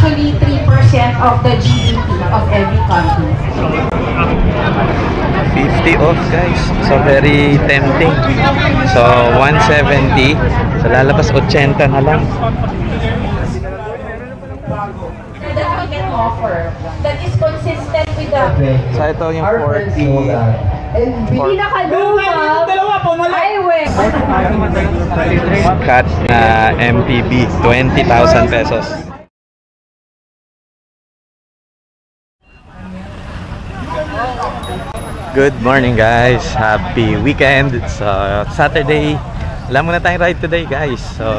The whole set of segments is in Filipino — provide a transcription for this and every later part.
actually 3% of the GDP of every country. 50 off guys, so very tempting. So 170, so lalabas 80 na lang. Offer that is consistent with the so ito yung 40 highway cut na MPB 20,000 pesos. Good morning guys, happy weekend. So Saturday, wala muna tayong ride today guys. So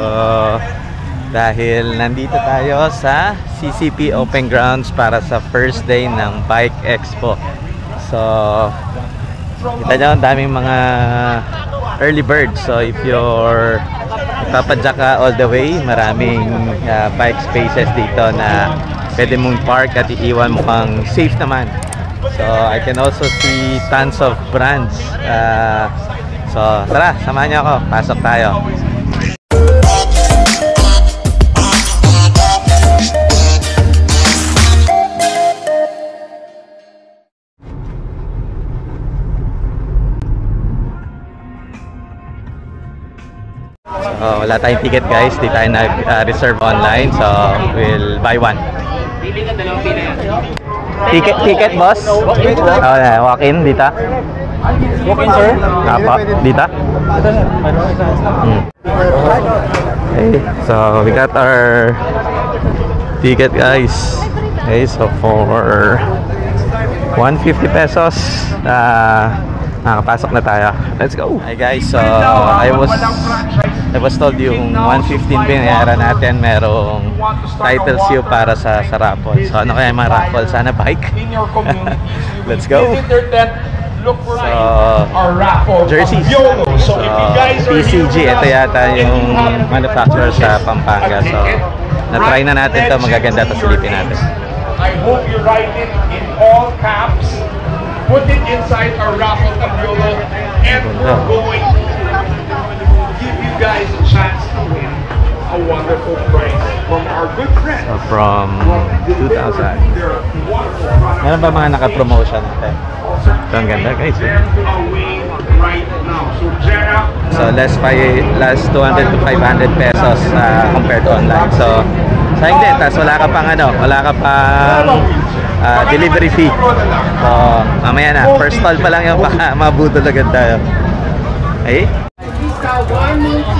dahil nandito tayo sa CCP Open Grounds para sa first day ng Bike Expo. So kita nyo, ang daming mga early birds. So if you're papadyak ka all the way, maraming bike spaces dito na pwede mong park at iiwan mo kang safe naman. So I can also see tons of brands. So tara, samahan nyo ako, pasok tayo. Wala tayong ticket guys, di tayo nag-reserve online, so we'll buy one. Ticket boss? Walk-in dito? Walk-in sir? Apa? Dito? Okay, so we got our ticket guys. Okay, so for 150 pesos nakapasok na tayo. Let's go! Hi guys, so I was told yung 115 binayaran natin, merong title seal para sa raffle. So ano kaya yung mga raffle? Sana bike? Let's go! So jerseys. So PCG, ito yata yung manufacturer sa Pampanga. So na-try na natin to, magaganda to, silipin natin. I hope you write it in all caps. Put it inside our raffle tabulo, and we're going to give you guys a chance to win a wonderful prize from our good friends. So from 2,000. Meron ba mga naka-promotion natin? Ito ang ganda guys. So less 200 to 500 pesos compared to online. So sayang din, tas wala ka pang delivery fee. So mamaya na, first stall pa lang yung baka mabudol agad tayo. Okay?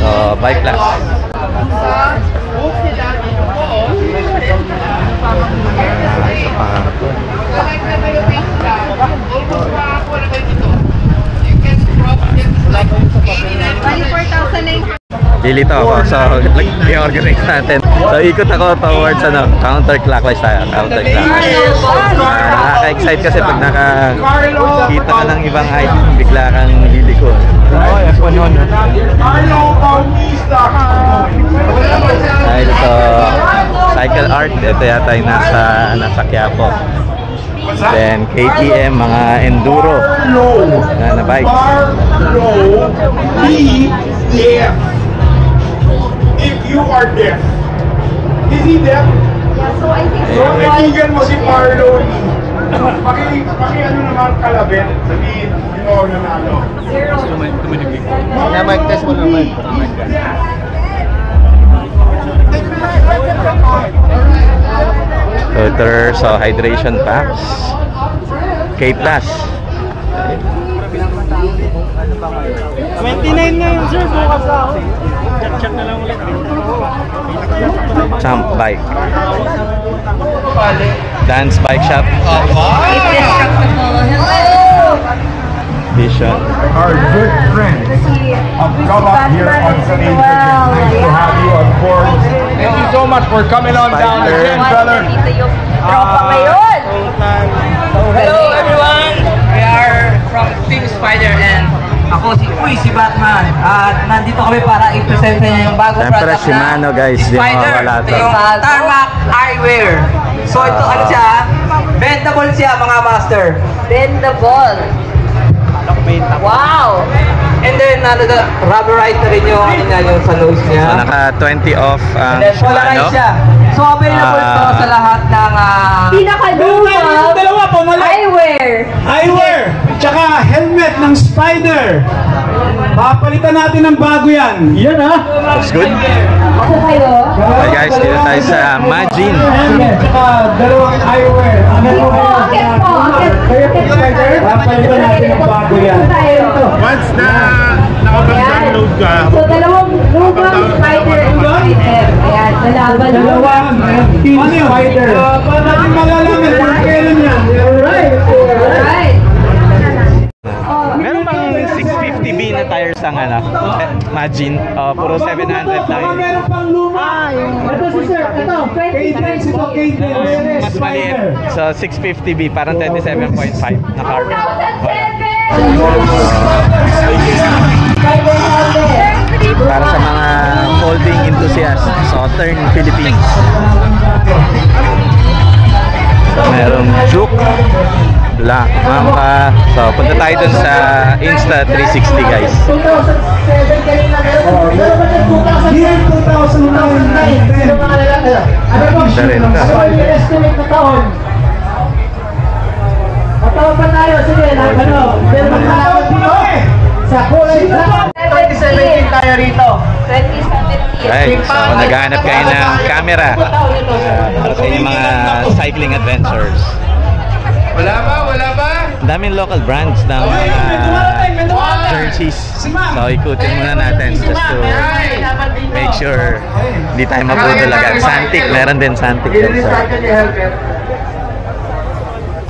So bike class. Pili to ako, so i-organize natin. So ikot ako towards counterclockwise tayo. Counterclockwise. Nakaka-excite kasi pag nakakita ka ng ibang item, bigla kang liliko. F1 yun. Dahil ito Cycle Art, ito yata yung nasa Quiapo. Then KTM, mga enduro na bikes. If you are deaf, is he deaf? Yeah, so I think so. Kaibigan mo si Marlo. Ano naman kalabit, sabihin, nanalo. Mic test mo naman. Filter, so hydration packs. K+. 29 na yun sir, bukas ako. Check na lang ulit. Champ bike. Dance bike shop. Vision. Our good friends have come up here on stage. Nice to have you on board. Thank you so much for coming on down again, brother. Hello everyone! We are from Team Spider and ako si Batman. At nandito kami para i-present yung bagong product si Mano guys, di mawawala to. Yung Tarmac Eyewear. So ito ano siya, bendable siya mga master. Bendable. Wow! And then, rubberite na rin yung, yung sa nose niya. So, naka 20 off ang And then, polarize siya. So, available to sa lahat ng... Pinakaluwag Dalawa po, mali. eyewear. Eyewear, tsaka helmet ng Spider. Papalitan natin ng bago yan. Yan ha. Looks good. Ako kayo. Okay guys, dito tayo sa Majin. Tsaka dalawang eyewear. Akit po. Papalitan natin ng bago yan. Once na nakapag-download ka, So, dalawang lugang spider and spider. Ayan, nalaban. Dalawang team Spider. Para natin malalaman kung kailan yan. Alright. Alright. Meron bang 650B na tires ang Majin? Puro 700 lang. Meron pang luma. Ito si Sir. Ito. K-Trace ito. K-Trace. Mas maliit. So 650B, parang 27.5 na carbon. Para sa mga folding enthusiasts, Southern Philippines. Merong Juke, Black Mamba. So punta tayo dun sa Insta 360 guys. 2009. Year 2009. Ganda rin ito. Matawag pa tayo. Sige, ano? Pero matawag dito sa kulay black. 2017 tayo rito. 2017. Right, so naghahanap kayo ng camera para sa inyong mga cycling adventures. wala ba? Ang daming local brands ng jerseys. So ikutin muna natin just to make sure hindi tayo mabudol agad. Santic, meron din Santic.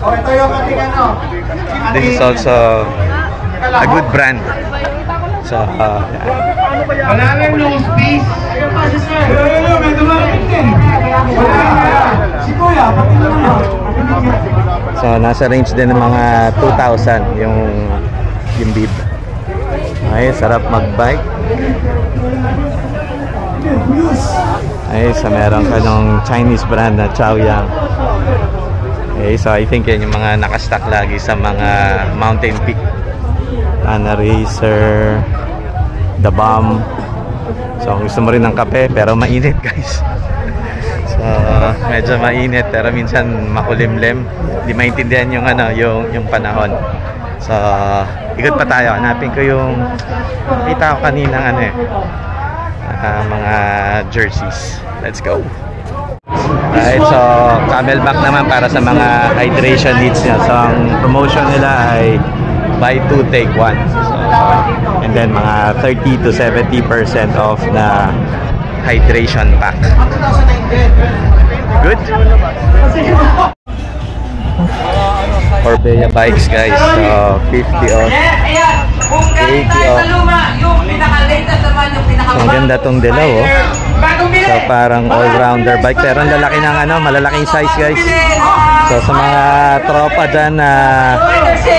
Ito yung ating ano. This is also a good brand. So, Wala nang nose piece. May dumating din. Si Kuya, pati naman. so nasa range din ng mga 2,000 yung bib. Ay, sarap mag-bike. Ay, so meron ka ng Chinese brand na Chaoyang. Okay, so I think yan yung mga nakastock lagi sa mga mountain peak. Ana Racer, The Bomb. So kung gusto mo rin ng kape pero mainit guys. So medyo mainit pero minsan makulimlim. Hindi maintindihan yung yung panahon. So ikot pa tayo. Hanapin ko yung kita ko kaninang mga jerseys. Let's go. Right, so Camelback naman para sa mga hydration needs niya. So ang promotion nila ay buy 2 take 1. So, and then mga 30 to 70% off na hydration pack. Good. Orbea bikes guys. So 50 off. Ayan, kung galing tayo sa luma, yung pinaka-latest naman, yung pinaka-bagong Ang ganda tong dilaw, oh. Bagong bili! So parang all-rounder bike pero ang lalaki ng malalaking size guys. So sa mga tropa dyan na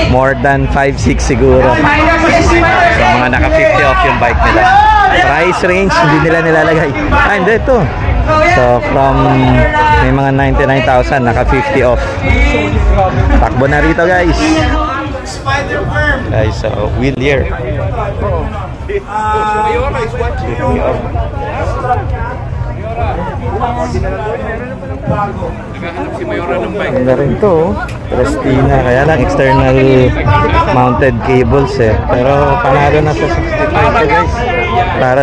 more than 5'6 siguro. So mga naka 50 off yung bike nila. Price range hindi nila nilalagay. Ah, hindi ito. So from may mga 99,000 naka 50 off. Takbo na rito guys. Guys, so wheel year. 50 off. Ganda rin to, Prestina. Kaya lang external mounted cables eh. Pero panalo na sa 63 guys. Para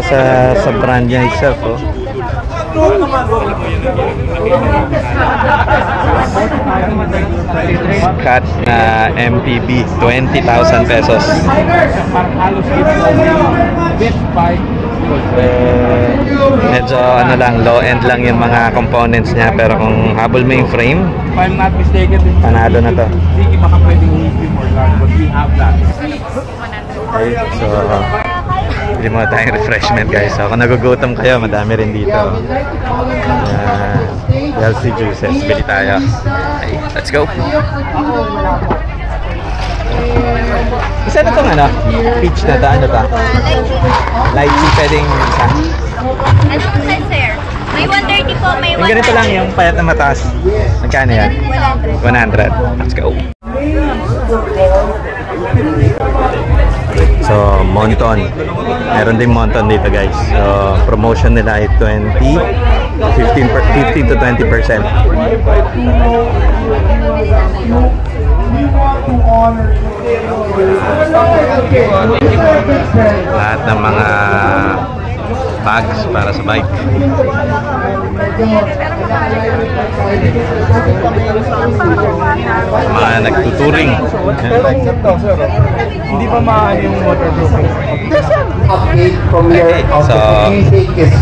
sa brand niya itself, oh. Cut na MPB, 20,000 pesos. Medyo lang, low end lang yung mga components niya, pero kung habol mo yung frame, If I'm not mistaken, this panalo na to. Sige, baka pwedeng medium or large, but we have that. Okay, so bili mo tayong refreshment guys. So kung nagugutom kayo, madami rin dito. Healthy juices, bili tayo. Okay, let's go. Isa na itong peach na to, ano to? Lychee, pwedeng isa. Anong size, sir? May 130 po, may 100. Yung ganito lang, yung payat na mataas. Magkano yan? 100. Let's go. So, Monton. Meron din Monton dito guys. So, promotion nila ay 15 to 20%. Lahat ng mga bags para sa bike. Mga nagtuturing. Hindi pa maano yung waterproofing. Update from your So, music is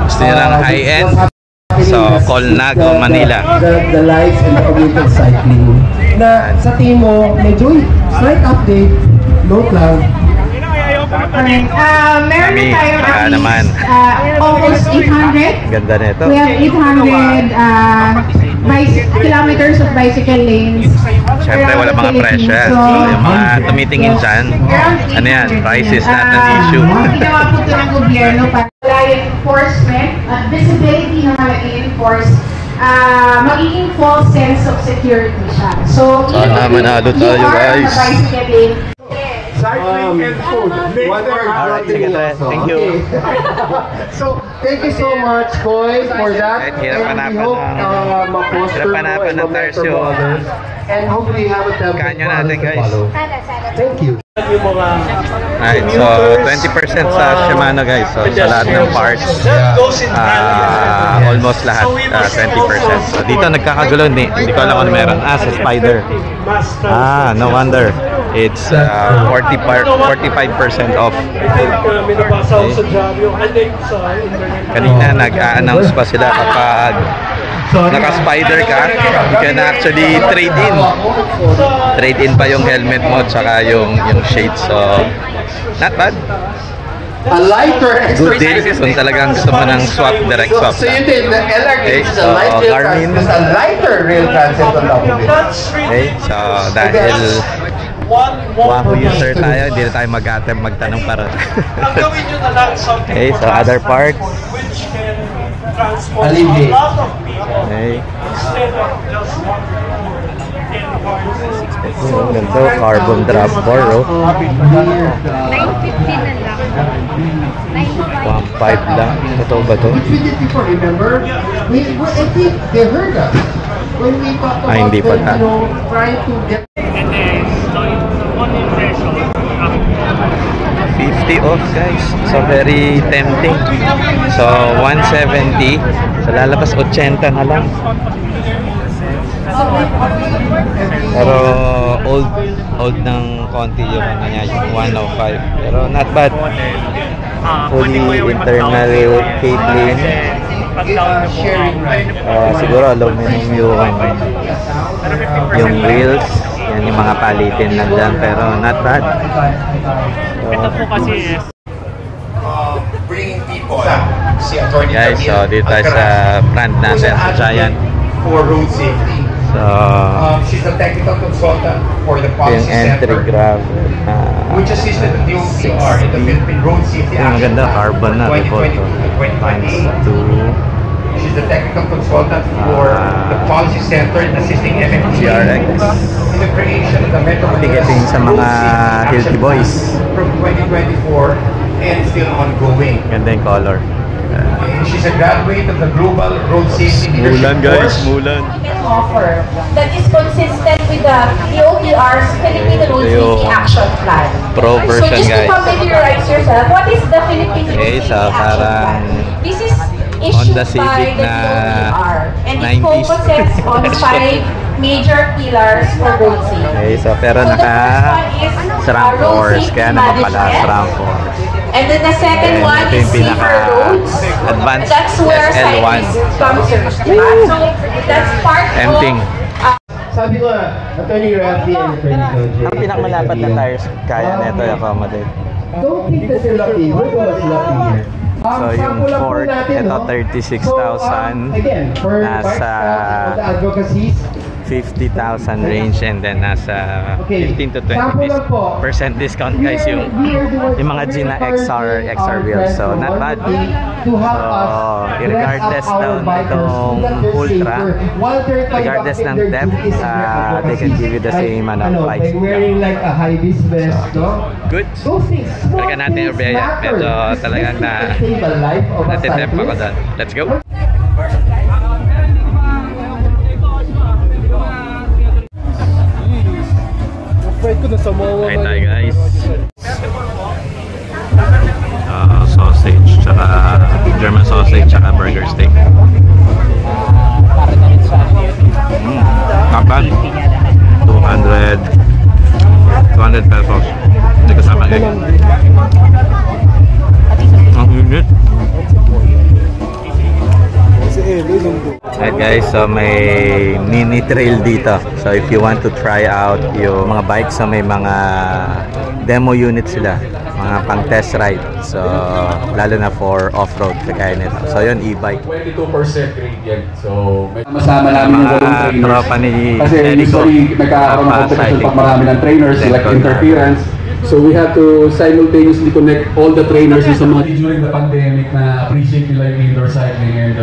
gusto nyo lang high-end? So, Colnago, Manila. the lights and the commuter cycling. Na sa tingin mo, medyo slight update, note lang. Meron Mami, tayong baka at naman. least almost 800. Ganda nito. We have 800 kilometers of bicycle lanes. Siyempre, wala mga presyo. So, yung mga tumitingin dyan, ano yan, price is not an issue. Ginawa po ito ng gobyerno para wala yung enforcement at visibility na ma-enforce. Magiging false sense of security siya. So, Sana manalo tayo, guys. Bicycle lane, Cycling and food. Alright, sige tayo. Thank you. So, thank you so much, Koy, for that. Hirap-hanapan And we hope ma-poster mo hirap-hanapan and ng ma-mentor tarsyo. mo others. And hopefully have a template Kanyo for natin, others to guys. follow. Thank you. Alright, so 20% sa Shimano guys. So, sa lahat ng parts, almost lahat, 20%. So, dito nagkakagulo, hindi ko alam kung ano meron. Sa Spider. No wonder. It's 45% off. Kanina nag-a-announce pa sila kapag naka-Spider ka, you can actually trade in. Trade in pa yung helmet mo tsaka yung shades. So, not bad. A lighter Good deal kung talagang gusto mo ng swap, direct swap. So you did the LR Okay, is so a light rail Garmin. transit, a lighter rail transit on top of it. Okay, so dahil Wahoo user tayo, hindi na tayo mag-attempt magtanong para. Okay, so other parts. Alleviate. Okay. Ganito, carbon drop bar, oh. 950 na lang. 1.5 lang. Totoo ba to? Which we did before, remember? I think they heard us when we talked about Hindi pa ta. trying to get 50 off guys. So very tempting. So 170. So lalabas 80 na lang. Pero old ng konti yung ano niya, yung 105. Pero not bad. Fully internal cabling. Siguro aluminum yung wheels. Yan yung mga palitin lang dyan. Pero not bad. Ito po kasi is Bringing people. Si Attorney Guys, so dito tayo sa front natin, sa Giant. for road safety. So, She's a technical consultant for the yung policy entry center, gravel. which assisted the DOTR in the Philippine Road Safety Yung Action maganda, Plan carbon na. 2022 to 2028. She's the technical consultant for the policy center in assisting MMDA GRX. in the creation of the Metro Manila Ticketing sa mga Road Safety Hilti Action Boys. Plan from 2024 and still ongoing. Ganda yung color. She's a graduate of the Global Road Safety Leadership Course. Mulan. offer that is consistent with the DOTR's Philippine Road Safety Action Plan. Pro So version, just to guys. familiarize yourself, what is the Philippine Road Okay, Safety so Action parang Plan? This is Honda issued by Civic the na DOTR and it 90s. focuses on 5 major pillars for road safety. Okay, so pero So the naka first one is SRAM road course, safety kaya naman pala management. SRAM course. And then the second And one ito is yung safer roads. advanced That's where SL1. cyclists comes in. Diba? So that's part Empting. Sabi ko, Attorney Rafi and Attorney Doji. Ang pinakamalapad na tires kaya nito i-accommodate. Don't think that you're lucky. We're the ones lucky here. So yung sample lang po Ford, natin, ito no? 36,000. So, again, for Nasa the advocacies, 50,000 range, and then nasa 15 to 20% discount guys yung mga Gina XR wheels. So not bad. So regardless daw nitong Ultra, regardless ng depth, they can give you the same price. Good. Talaga natin yung Orbea. Medyo talagang natitrip ako doon. Let's go. Kain tayo guys. Sausage, tsaka German sausage, tsaka burger steak. Not bad. 200 pesos. Hindi kasama egg. Ang unit. Alright guys, so may mini trail dito. So if you want to try out yung mga bikes, so may mga demo units sila, mga pang test ride. So lalo na for off-road kagaya nito. So yun, e-bike. 22% gradient. So masama namin yung trainers. Tropa ni kasi usually nagkakaroon ng competition pag marami ng trainers, like interference. So we have to simultaneously connect all the trainers sa mga during the pandemic na appreciate nila yung indoor cycling, and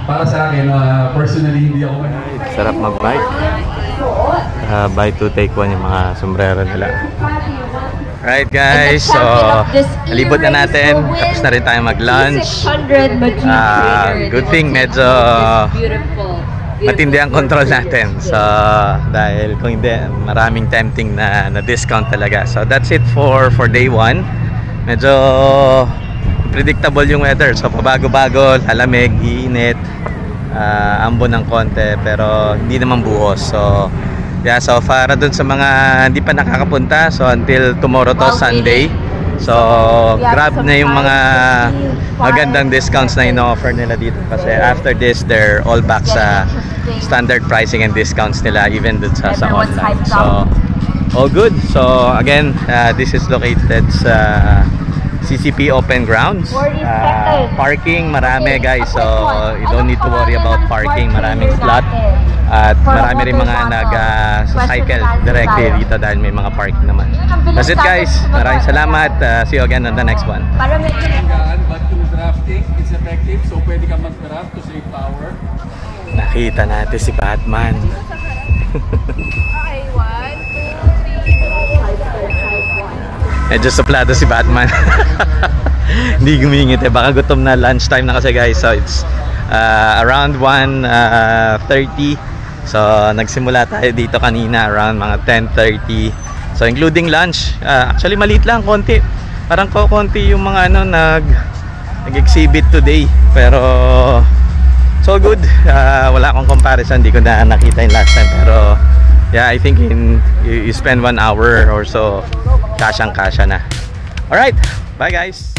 para sa akin, personally, hindi ako sarap mag-bike. Buy 2 take 1 yung mga sombrero nila. Right guys, so nalibot na natin. Tapos na rin tayo mag-lunch. Good thing medyo matindi ang control natin. So dahil kung hindi, maraming tempting na discount talaga. So that's it for day 1. Medyo predictable yung weather. So pabago-bago, lalamig, iinit, ambon ng konti, pero hindi naman buhos. So yeah, so para dun sa mga hindi pa nakakapunta, so until tomorrow to Sunday, so grab na yung mga magandang discounts na ino-offer nila dito, kasi after this they're all back sa standard pricing and discounts nila, even dun sa online. So all good. So again, this is located sa CCP Open Grounds. Parking marami guys, so you don't need to worry about parking. Maraming slot at marami rin mga nag-cycle directly dito dahil may mga parking naman. That's it guys, maraming salamat. See you again on the next one. But through drafting, it's effective, so pwede ka mag-draft to save power. Nakita natin si Batman. Okay, 1, 2, 3. Medyo suplado si Batman. Hindi gumingit eh. Baka gutom na, lunchtime na kasi guys. So it's around 1:30. So nagsimula tayo dito kanina around mga 10:30. So including lunch. Actually maliit lang, konti. Parang konti yung mga nag-exhibit today. Pero so good. Wala akong comparison. Hindi ko na nakita yung last time. Pero yeah, I think you spend 1 hour or so, kasyang-kasya na. Alright, bye guys!